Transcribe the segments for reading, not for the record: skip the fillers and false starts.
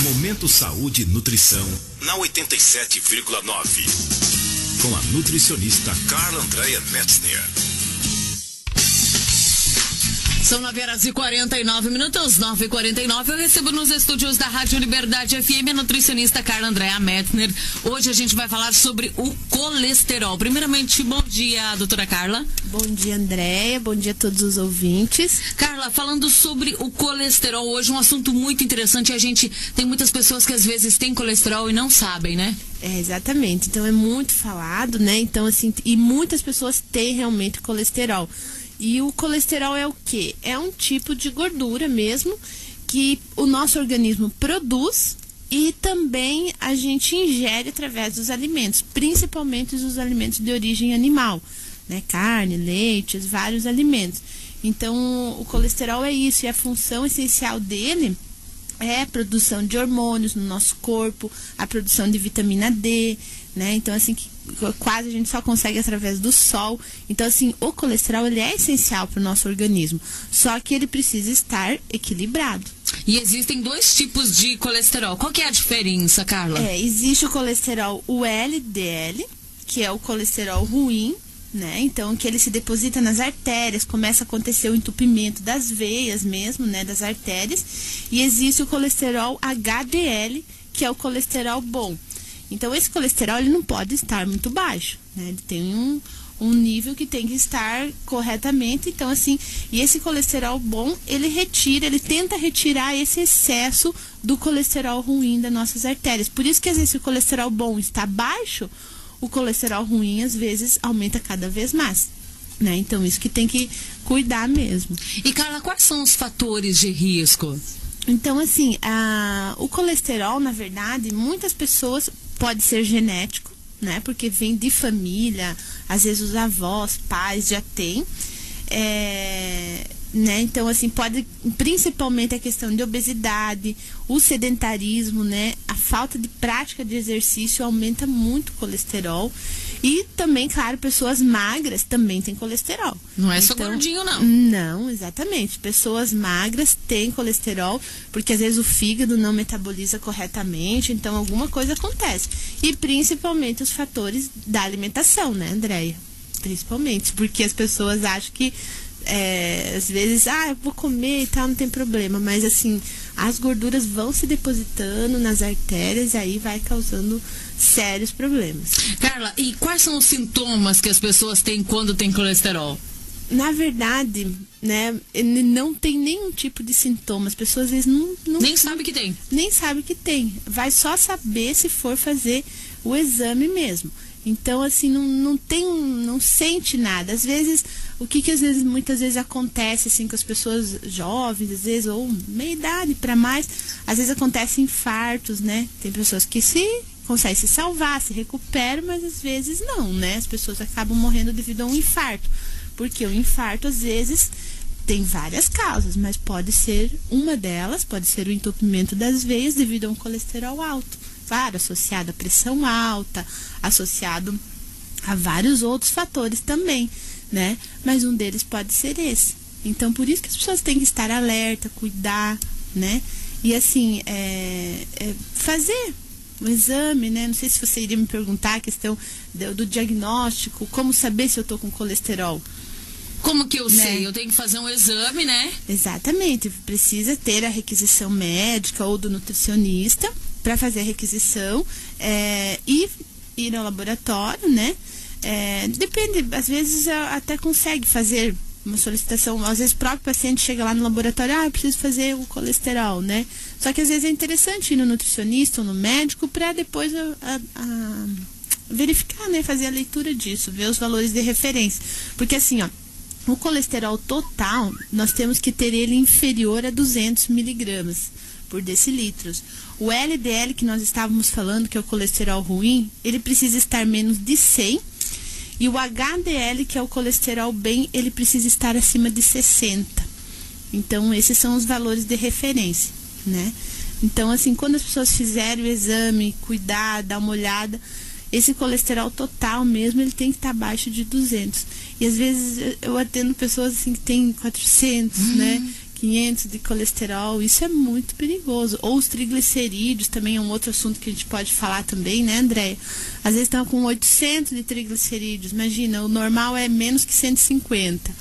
Momento Saúde e Nutrição na 87,9. Com a nutricionista Carla Andréa Metzner. São 9h49, 9h49. Eu recebo nos estúdios da Rádio Liberdade FM a nutricionista Carla Andréa Metzner. Hoje a gente vai falar sobre o colesterol. Primeiramente, bom dia, doutora Carla. Bom dia, Andréia. Bom dia a todos os ouvintes. Carla, falando sobre o colesterol, hoje um assunto muito interessante. A gente tem muitas pessoas que às vezes têm colesterol e não sabem, né? É, exatamente. Então é muito falado, né? Então, assim, e muitas pessoas têm realmente colesterol. E o colesterol é o quê? É um tipo de gordura mesmo que o nosso organismo produz e também a gente ingere através dos alimentos, principalmente os alimentos de origem animal, né? Carne, leite, vários alimentos. Então, o colesterol é isso, e a função essencial dele é a produção de hormônios no nosso corpo, a produção de vitamina D, né? Então, assim, que quase a gente só consegue através do sol. Então, assim, o colesterol, ele é essencial para o nosso organismo, só que ele precisa estar equilibrado. E existem dois tipos de colesterol. Qual que é a diferença, Carla? Existe o colesterol, o LDL, que é o colesterol ruim, né? Então, que ele se deposita nas artérias, começa a acontecer o entupimento das veias mesmo, né? Das artérias. E existe o colesterol HDL, que é o colesterol bom. Então, esse colesterol, ele não pode estar muito baixo, né? Ele tem um nível que tem que estar corretamente. Então, assim, e esse colesterol bom, ele tenta retirar esse excesso do colesterol ruim das nossas artérias. Por isso que, às vezes, se o colesterol bom está baixo, o colesterol ruim, às vezes, aumenta cada vez mais, né? Então, isso que tem que cuidar mesmo. E, Carla, quais são os fatores de risco? Então, assim, o colesterol, na verdade, muitas pessoas pode ser genético, né? Porque vem de família, às vezes os avós, pais já têm. Né? Então, assim, pode, principalmente a questão de obesidade, o sedentarismo, né? A falta de prática de exercício aumenta muito o colesterol. E também, claro, pessoas magras também têm colesterol. Não é só gordinho, não. Não, exatamente. Pessoas magras têm colesterol, porque às vezes o fígado não metaboliza corretamente, então alguma coisa acontece. E principalmente os fatores da alimentação, né, Andréia? Principalmente, porque as pessoas acham que às vezes, eu vou comer e tal, não tem problema, mas assim, as gorduras vão se depositando nas artérias e aí vai causando sérios problemas. Carla, e quais são os sintomas que as pessoas têm quando tem colesterol? Na verdade, né, não tem nenhum tipo de sintoma. As pessoas às vezes não nem sabem que tem. Nem sabem que tem. Vai só saber se for fazer o exame mesmo. Então, assim, não sente nada. Às vezes, muitas vezes acontece, assim, com as pessoas jovens, às vezes, ou meia idade para mais, às vezes acontecem infartos, né? Tem pessoas que conseguem se salvar, se recuperam, mas às vezes não, né? As pessoas acabam morrendo devido a um infarto. Porque o infarto, às vezes, tem várias causas, mas pode ser uma delas, pode ser o entupimento das veias devido a um colesterol alto. Claro, associado à pressão alta, associado a vários outros fatores também, né? Mas um deles pode ser esse. Então, por isso que as pessoas têm que estar alerta, cuidar, né? E assim, fazer o exame, né? Não sei se você iria me perguntar a questão do diagnóstico, como saber se eu tô com colesterol. Como que eu sei? Eu tenho que fazer um exame, né? Exatamente. Precisa ter a requisição médica ou do nutricionista para fazer a requisição e ir ao laboratório, né? Depende, às vezes até consegue fazer uma solicitação, às vezes o próprio paciente chega lá no laboratório, eu preciso fazer o colesterol, né? Só que às vezes é interessante ir no nutricionista ou no médico para depois verificar, né? Fazer a leitura disso, ver os valores de referência. Porque assim, o colesterol total, nós temos que ter ele inferior a 200 miligramas por decilitros. O LDL que nós estávamos falando, que é o colesterol ruim, ele precisa estar menos de 100. E o HDL, que é o colesterol bem, ele precisa estar acima de 60. Então, esses são os valores de referência, né? Então, assim, quando as pessoas fizerem o exame, cuidar, dar uma olhada, esse colesterol total mesmo, ele tem que estar abaixo de 200. E às vezes eu atendo pessoas assim que tem 400, né? 500 de colesterol, isso é muito perigoso. Ou os triglicerídeos, também é um outro assunto que a gente pode falar também, né, Andréia? Às vezes estão com 800 de triglicerídeos, imagina, o normal é menos que 150.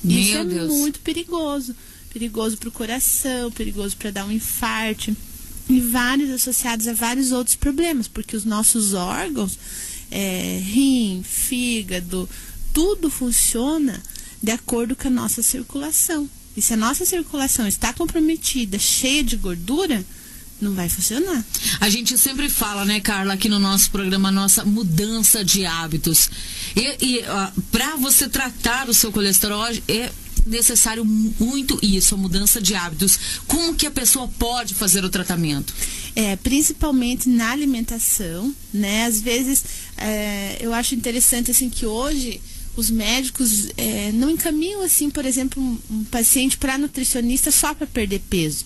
Isso é muito perigoso. Perigoso para o coração, perigoso para dar um infarto, e vários associados a vários outros problemas, porque os nossos órgãos, rim, fígado, tudo funciona de acordo com a nossa circulação. E se a nossa circulação está comprometida, cheia de gordura, não vai funcionar. A gente sempre fala, né, Carla, aqui no nosso programa, nossa mudança de hábitos. E para você tratar o seu colesterol, é necessário muito isso, a mudança de hábitos. Como que a pessoa pode fazer o tratamento? Principalmente na alimentação, né? Às vezes, eu acho interessante, assim, que hoje os médicos não encaminham, assim, por exemplo, um paciente para nutricionista só para perder peso.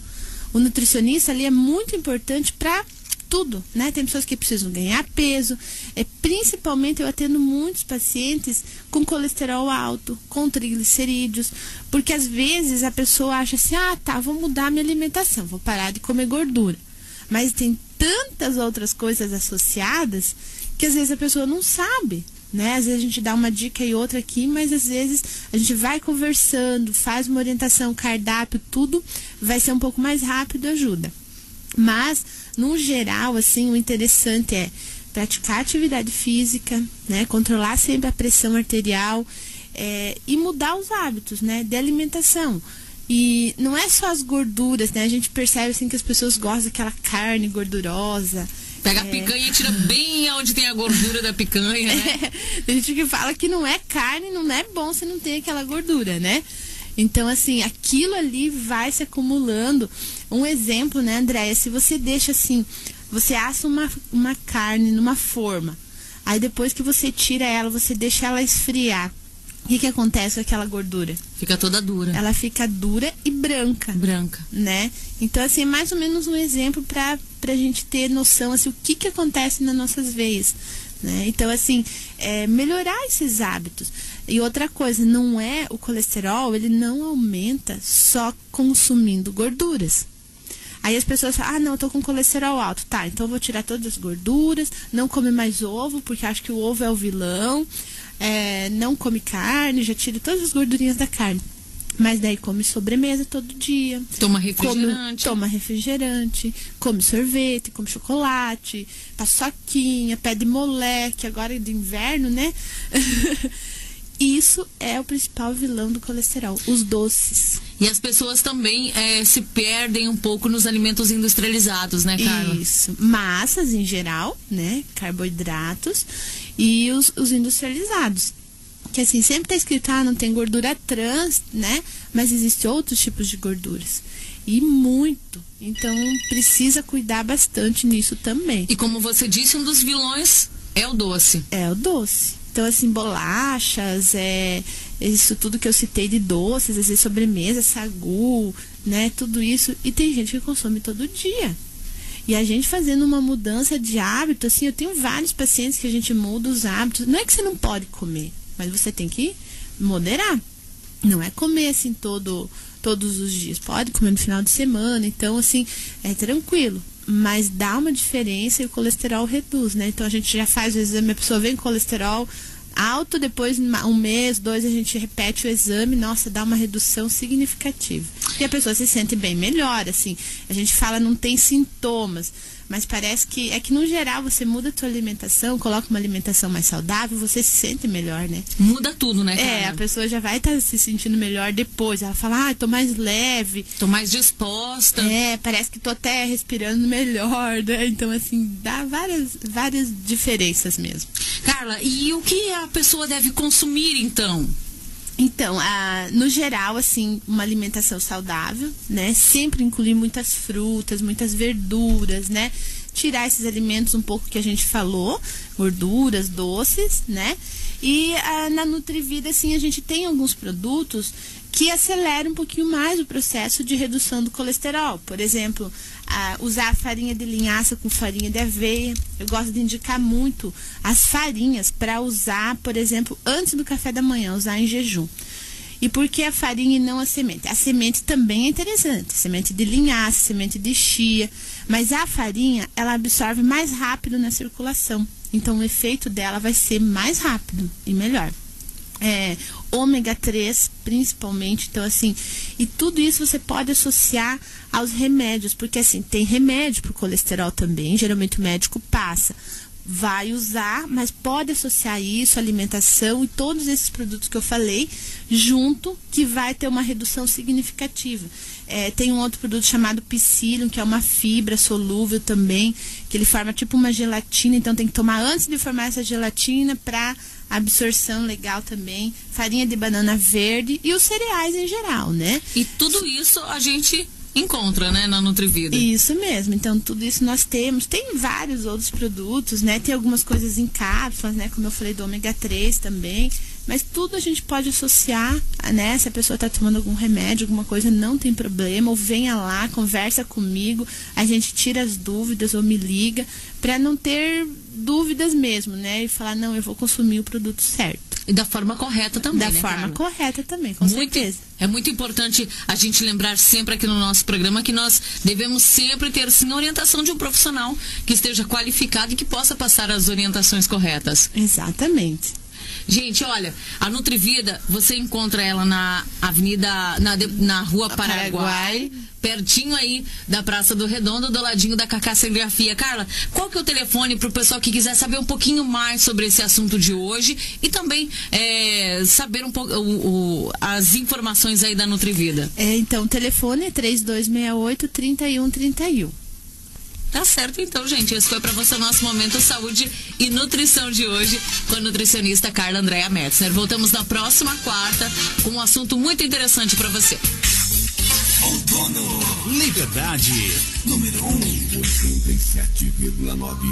O nutricionista ali é muito importante para tudo, né? Tem pessoas que precisam ganhar peso, principalmente eu atendo muitos pacientes com colesterol alto, com triglicerídeos, porque às vezes a pessoa acha assim, vou mudar minha alimentação, vou parar de comer gordura. Mas tem tantas outras coisas associadas que às vezes a pessoa não sabe, né? Às vezes a gente dá uma dica e outra aqui, mas às vezes a gente vai conversando, faz uma orientação, cardápio, tudo vai ser um pouco mais rápido, ajuda. Mas, no geral, assim, o interessante é praticar atividade física, né? Controlar sempre a pressão arterial e mudar os hábitos, né? De alimentação. E não é só as gorduras, né? A gente percebe, assim, que as pessoas gostam daquela carne gordurosa. Pega a picanha e tira bem onde tem a gordura da picanha, né? Tem gente que fala que não é carne, não é bom se não tem aquela gordura, né? Então, assim, aquilo ali vai se acumulando. Um exemplo, né, Andréia? Se você deixa assim, você assa uma carne numa forma, aí depois que você tira ela, você deixa ela esfriar. O que acontece com aquela gordura? Fica toda dura. Ela fica dura e branca. Branca. Né? Então, assim, é mais ou menos um exemplo pra gente ter noção, assim, o que acontece nas nossas veias. Né? Então, assim, melhorar esses hábitos. E outra coisa, o colesterol, ele não aumenta só consumindo gorduras. Aí as pessoas falam, não, eu tô com colesterol alto. Tá, então eu vou tirar todas as gorduras, não come mais ovo, porque acho que o ovo é o vilão. Não come carne, já tira todas as gordurinhas da carne. Mas daí come sobremesa todo dia. Toma refrigerante. Toma refrigerante, come sorvete, come chocolate, paçoquinha, pede moleque, agora de inverno, né? Isso é o principal vilão do colesterol, os doces. E as pessoas também se perdem um pouco nos alimentos industrializados, né, Carla? Isso, massas em geral, né, carboidratos e os industrializados. Que assim, sempre tá escrito, não tem gordura trans, né, mas existem outros tipos de gorduras. E muito. Então, precisa cuidar bastante nisso também. E como você disse, um dos vilões é o doce. É o doce. Então, assim, bolachas, isso tudo que eu citei de doces, às vezes sobremesa, sagu, né, tudo isso. E tem gente que consome todo dia. E a gente fazendo uma mudança de hábito, assim, eu tenho vários pacientes que a gente muda os hábitos. Não é que você não pode comer, mas você tem que moderar. Não é comer, assim, todos os dias. Pode comer no final de semana, então, assim, é tranquilo. Mas dá uma diferença e o colesterol reduz, né? Então a gente já faz o exame, a pessoa vem com colesterol alto, depois um mês, 2, a gente repete o exame, nossa, dá uma redução significativa. E a pessoa se sente bem melhor, assim. A gente fala, não tem sintomas, mas parece que no geral você muda a sua alimentação, coloca uma alimentação mais saudável, você se sente melhor, né? Muda tudo, né, Carla? A pessoa já vai estar se sentindo melhor depois. Ela fala, tô mais leve. Tô mais disposta. Parece que tô até respirando melhor, né? Então, assim, dá várias diferenças mesmo. Carla, e o que a pessoa deve consumir, então? Então, no geral, assim, uma alimentação saudável, né? Sempre incluir muitas frutas, muitas verduras, né? Tirar esses alimentos um pouco que a gente falou, gorduras, doces, né? E na Nutrivida, assim, a gente tem alguns produtos que aceleram um pouquinho mais o processo de redução do colesterol. Por exemplo, usar a farinha de linhaça com farinha de aveia. Eu gosto de indicar muito as farinhas para usar, por exemplo, antes do café da manhã, usar em jejum. E por que a farinha e não a semente? A semente também é interessante, semente de linhaça, semente de chia, mas a farinha, ela absorve mais rápido na circulação. Então, o efeito dela vai ser mais rápido e melhor. Ômega 3, principalmente. Então, assim, e tudo isso você pode associar aos remédios, porque, assim, tem remédio para o colesterol também, geralmente o médico passa. Vai usar, mas pode associar isso, alimentação e todos esses produtos que eu falei, junto, que vai ter uma redução significativa. Tem um outro produto chamado Psyllium, que é uma fibra solúvel também, que ele forma tipo uma gelatina, então tem que tomar antes de formar essa gelatina para absorção legal também. Farinha de banana verde e os cereais em geral, né? E tudo isso a gente encontra, né, na Nutrivida. Isso mesmo, então tudo isso nós temos. Tem vários outros produtos, né? Tem algumas coisas em cápsulas, né? Como eu falei do ômega 3 também. Mas tudo a gente pode associar, né? Se a pessoa está tomando algum remédio, alguma coisa, não tem problema. Ou venha lá, conversa comigo, a gente tira as dúvidas ou me liga, para não ter dúvidas mesmo, né? E falar, não, eu vou consumir o produto certo. E da forma correta também, da né, forma Carla? correta também, com certeza. É muito importante a gente lembrar sempre aqui no nosso programa que nós devemos sempre ter, sim, a orientação de um profissional que esteja qualificado e que possa passar as orientações corretas. Exatamente. Gente, olha, a Nutrivida, você encontra ela na avenida, na rua Paraguai, pertinho aí da Praça do Redondo, do ladinho da Cacá Serigrafia. Carla, qual que é o telefone para o pessoal que quiser saber um pouquinho mais sobre esse assunto de hoje e também saber um pouco as informações aí da Nutrivida? Então, o telefone é 3268-3131. Tá certo, então, gente. Esse foi pra você o nosso Momento Saúde e Nutrição de hoje com a nutricionista Carla Andréa Metzner. Voltamos na próxima quarta com um assunto muito interessante pra você. Outono, Liberdade, número 1, 87,9.